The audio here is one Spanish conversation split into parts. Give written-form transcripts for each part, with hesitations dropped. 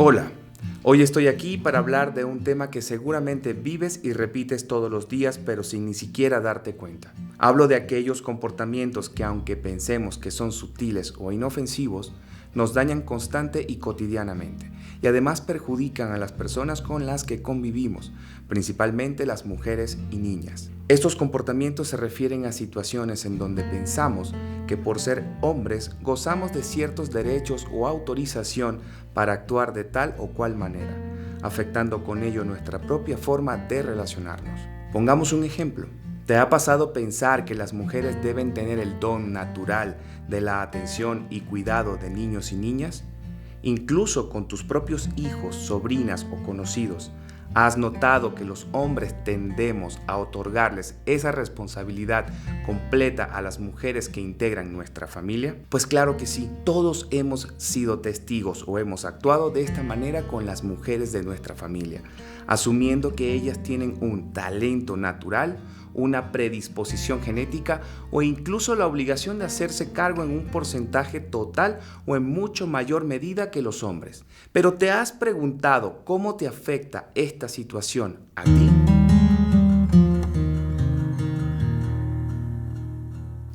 Hola, hoy estoy aquí para hablar de un tema que seguramente vives y repites todos los días, pero sin ni siquiera darte cuenta. Hablo de aquellos comportamientos que, aunque pensemos que son sutiles o inofensivos, nos dañan constante y cotidianamente, y además perjudican a las personas con las que convivimos, principalmente las mujeres y niñas. Estos comportamientos se refieren a situaciones en donde pensamos que por ser hombres gozamos de ciertos derechos o autorización para actuar de tal o cual manera, afectando con ello nuestra propia forma de relacionarnos. Pongamos un ejemplo. ¿Te ha pasado pensar que las mujeres deben tener el don natural de la atención y cuidado de niños y niñas? Incluso con tus propios hijos, sobrinas o conocidos, ¿has notado que los hombres tendemos a otorgarles esa responsabilidad completa a las mujeres que integran nuestra familia? Pues claro que sí, todos hemos sido testigos o hemos actuado de esta manera con las mujeres de nuestra familia, asumiendo que ellas tienen un talento natural, una predisposición genética o incluso la obligación de hacerse cargo en un porcentaje total o en mucho mayor medida que los hombres. Pero ¿te has preguntado cómo te afecta esta situación a ti?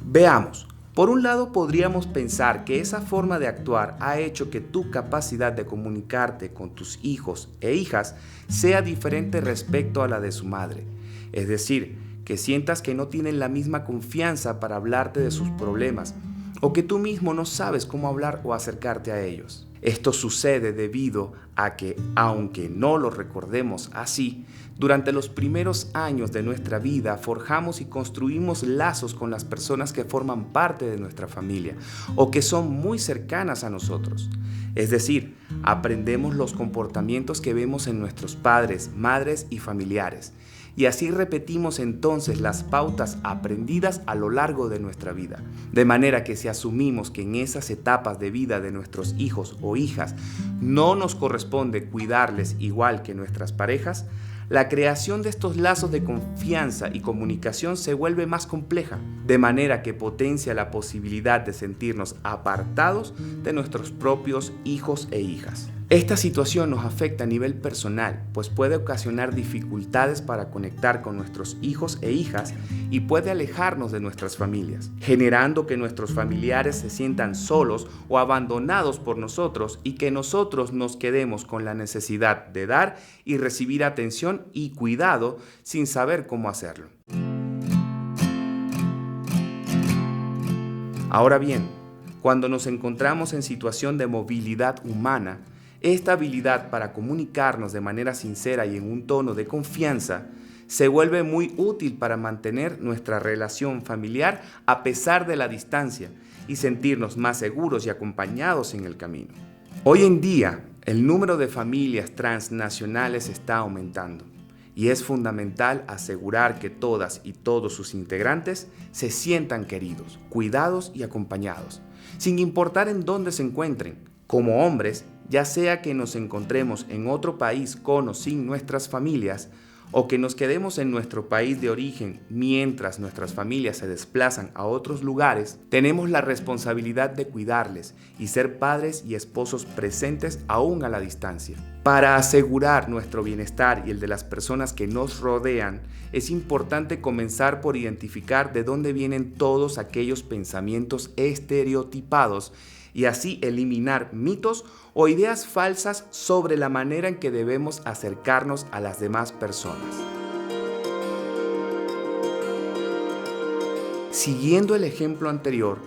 Veamos. Por un lado, podríamos pensar que esa forma de actuar ha hecho que tu capacidad de comunicarte con tus hijos e hijas sea diferente respecto a la de su madre. Es decir, que sientas que no tienen la misma confianza para hablarte de sus problemas o que tú mismo no sabes cómo hablar o acercarte a ellos. Esto sucede debido a que, aunque no lo recordemos así, durante los primeros años de nuestra vida forjamos y construimos lazos con las personas que forman parte de nuestra familia o que son muy cercanas a nosotros. Es decir, aprendemos los comportamientos que vemos en nuestros padres, madres y familiares. Y así repetimos entonces las pautas aprendidas a lo largo de nuestra vida. De manera que si asumimos que en esas etapas de vida de nuestros hijos o hijas no nos corresponde cuidarles igual que nuestras parejas, la creación de estos lazos de confianza y comunicación se vuelve más compleja, de manera que potencia la posibilidad de sentirnos apartados de nuestros propios hijos e hijas. Esta situación nos afecta a nivel personal, pues puede ocasionar dificultades para conectar con nuestros hijos e hijas y puede alejarnos de nuestras familias, generando que nuestros familiares se sientan solos o abandonados por nosotros y que nosotros nos quedemos con la necesidad de dar y recibir atención y cuidado sin saber cómo hacerlo. Ahora bien, cuando nos encontramos en situación de movilidad humana, esta habilidad para comunicarnos de manera sincera y en un tono de confianza se vuelve muy útil para mantener nuestra relación familiar a pesar de la distancia y sentirnos más seguros y acompañados en el camino. Hoy en día, el número de familias transnacionales está aumentando y es fundamental asegurar que todas y todos sus integrantes se sientan queridos, cuidados y acompañados, sin importar en dónde se encuentren. Como hombres, ya sea que nos encontremos en otro país con o sin nuestras familias, o que nos quedemos en nuestro país de origen mientras nuestras familias se desplazan a otros lugares, tenemos la responsabilidad de cuidarles y ser padres y esposos presentes aún a la distancia. Para asegurar nuestro bienestar y el de las personas que nos rodean, es importante comenzar por identificar de dónde vienen todos aquellos pensamientos estereotipados y así eliminar mitos o ideas falsas sobre la manera en que debemos acercarnos a las demás personas. Siguiendo el ejemplo anterior,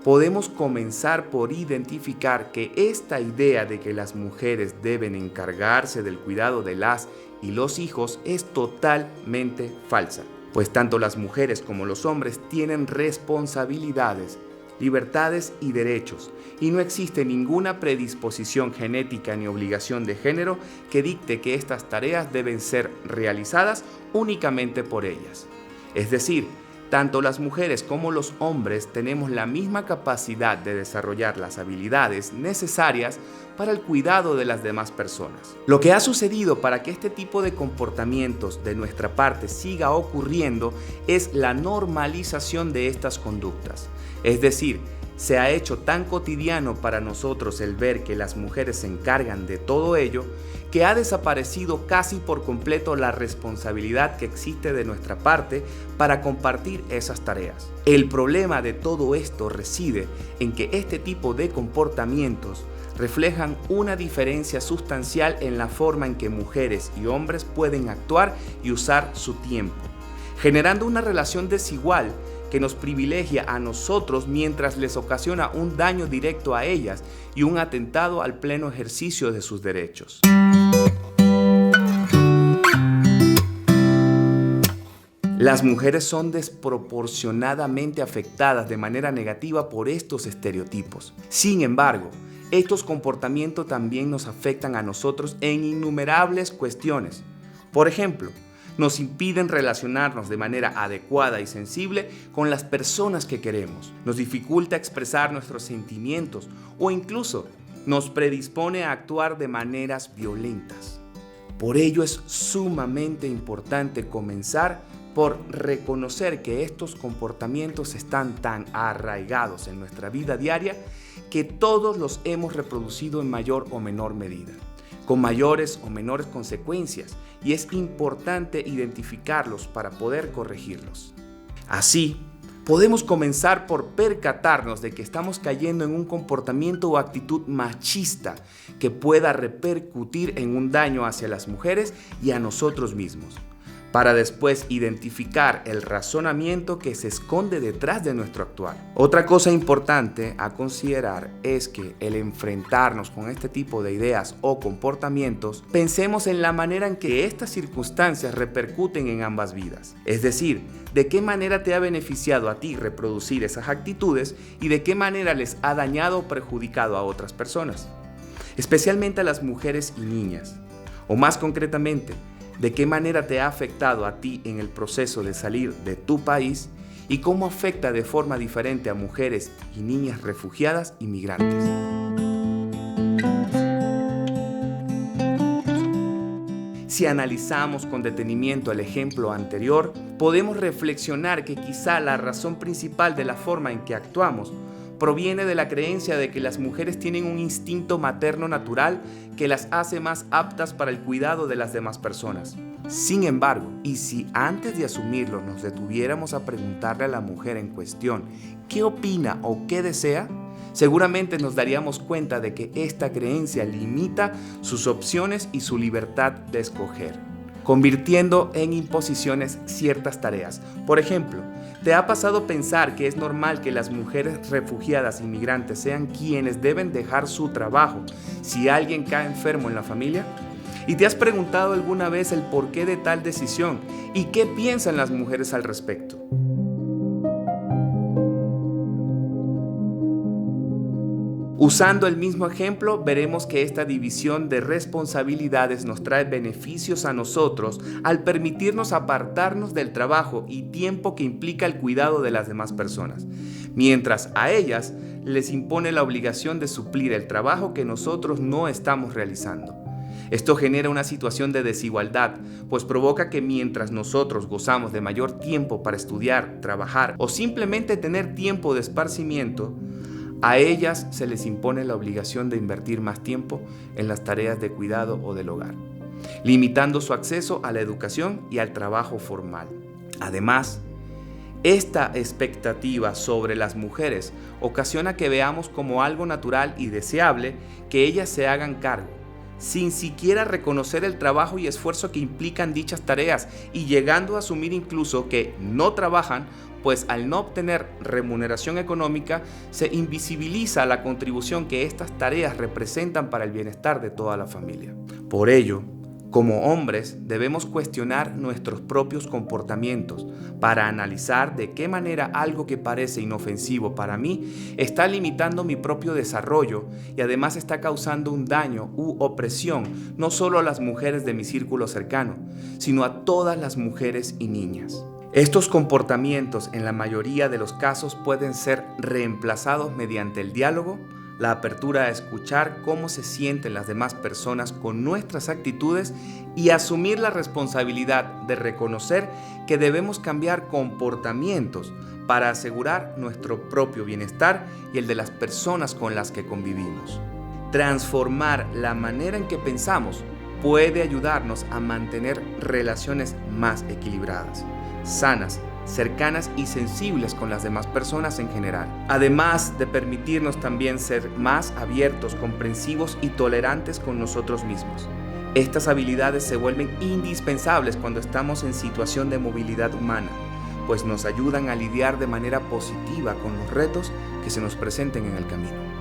podemos comenzar por identificar que esta idea de que las mujeres deben encargarse del cuidado de las y los hijos es totalmente falsa, pues tanto las mujeres como los hombres tienen responsabilidades, libertades y derechos, y no existe ninguna predisposición genética ni obligación de género que dicte que estas tareas deben ser realizadas únicamente por ellas. Es decir, tanto las mujeres como los hombres tenemos la misma capacidad de desarrollar las habilidades necesarias para el cuidado de las demás personas. Lo que ha sucedido para que este tipo de comportamientos de nuestra parte siga ocurriendo es la normalización de estas conductas. Es decir, se ha hecho tan cotidiano para nosotros el ver que las mujeres se encargan de todo ello, que ha desaparecido casi por completo la responsabilidad que existe de nuestra parte para compartir esas tareas. El problema de todo esto reside en que este tipo de comportamientos reflejan una diferencia sustancial en la forma en que mujeres y hombres pueden actuar y usar su tiempo, generando una relación desigual que nos privilegia a nosotros mientras les ocasiona un daño directo a ellas y un atentado al pleno ejercicio de sus derechos. Las mujeres son desproporcionadamente afectadas de manera negativa por estos estereotipos. Sin embargo, estos comportamientos también nos afectan a nosotros en innumerables cuestiones. Por ejemplo, nos impiden relacionarnos de manera adecuada y sensible con las personas que queremos, nos dificulta expresar nuestros sentimientos o incluso nos predispone a actuar de maneras violentas. Por ello es sumamente importante comenzar por reconocer que estos comportamientos están tan arraigados en nuestra vida diaria que todos los hemos reproducido en mayor o menor medida, con mayores o menores consecuencias, y es importante identificarlos para poder corregirlos. Así, podemos comenzar por percatarnos de que estamos cayendo en un comportamiento o actitud machista que pueda repercutir en un daño hacia las mujeres y a nosotros mismos, para después identificar el razonamiento que se esconde detrás de nuestro actuar. Otra cosa importante a considerar es que el enfrentarnos con este tipo de ideas o comportamientos, pensemos en la manera en que estas circunstancias repercuten en ambas vidas. Es decir, de qué manera te ha beneficiado a ti reproducir esas actitudes y de qué manera les ha dañado o perjudicado a otras personas, especialmente a las mujeres y niñas. O más concretamente, de qué manera te ha afectado a ti en el proceso de salir de tu país y cómo afecta de forma diferente a mujeres y niñas refugiadas y migrantes. Si analizamos con detenimiento el ejemplo anterior, podemos reflexionar que quizá la razón principal de la forma en que actuamos proviene de la creencia de que las mujeres tienen un instinto materno natural que las hace más aptas para el cuidado de las demás personas. Sin embargo, y si antes de asumirlo nos detuviéramos a preguntarle a la mujer en cuestión qué opina o qué desea, seguramente nos daríamos cuenta de que esta creencia limita sus opciones y su libertad de escoger, convirtiendo en imposiciones ciertas tareas. Por ejemplo, ¿te ha pasado pensar que es normal que las mujeres refugiadas y migrantes sean quienes deben dejar su trabajo si alguien cae enfermo en la familia? ¿Y te has preguntado alguna vez el porqué de tal decisión y qué piensan las mujeres al respecto? Usando el mismo ejemplo, veremos que esta división de responsabilidades nos trae beneficios a nosotros al permitirnos apartarnos del trabajo y tiempo que implica el cuidado de las demás personas, mientras a ellas les impone la obligación de suplir el trabajo que nosotros no estamos realizando. Esto genera una situación de desigualdad, pues provoca que mientras nosotros gozamos de mayor tiempo para estudiar, trabajar o simplemente tener tiempo de esparcimiento, a ellas se les impone la obligación de invertir más tiempo en las tareas de cuidado o del hogar, limitando su acceso a la educación y al trabajo formal. Además, esta expectativa sobre las mujeres ocasiona que veamos como algo natural y deseable que ellas se hagan cargo, sin siquiera reconocer el trabajo y esfuerzo que implican dichas tareas y llegando a asumir incluso que no trabajan, pues al no obtener remuneración económica se invisibiliza la contribución que estas tareas representan para el bienestar de toda la familia. Por ello, como hombres debemos cuestionar nuestros propios comportamientos para analizar de qué manera algo que parece inofensivo para mí está limitando mi propio desarrollo y además está causando un daño u opresión no solo a las mujeres de mi círculo cercano, sino a todas las mujeres y niñas. Estos comportamientos en la mayoría de los casos pueden ser reemplazados mediante el diálogo, la apertura a escuchar cómo se sienten las demás personas con nuestras actitudes y asumir la responsabilidad de reconocer que debemos cambiar comportamientos para asegurar nuestro propio bienestar y el de las personas con las que convivimos. Transformar la manera en que pensamos puede ayudarnos a mantener relaciones más equilibradas, sanas, cercanas y sensibles con las demás personas en general, además de permitirnos también ser más abiertos, comprensivos y tolerantes con nosotros mismos. Estas habilidades se vuelven indispensables cuando estamos en situación de movilidad humana, pues nos ayudan a lidiar de manera positiva con los retos que se nos presenten en el camino.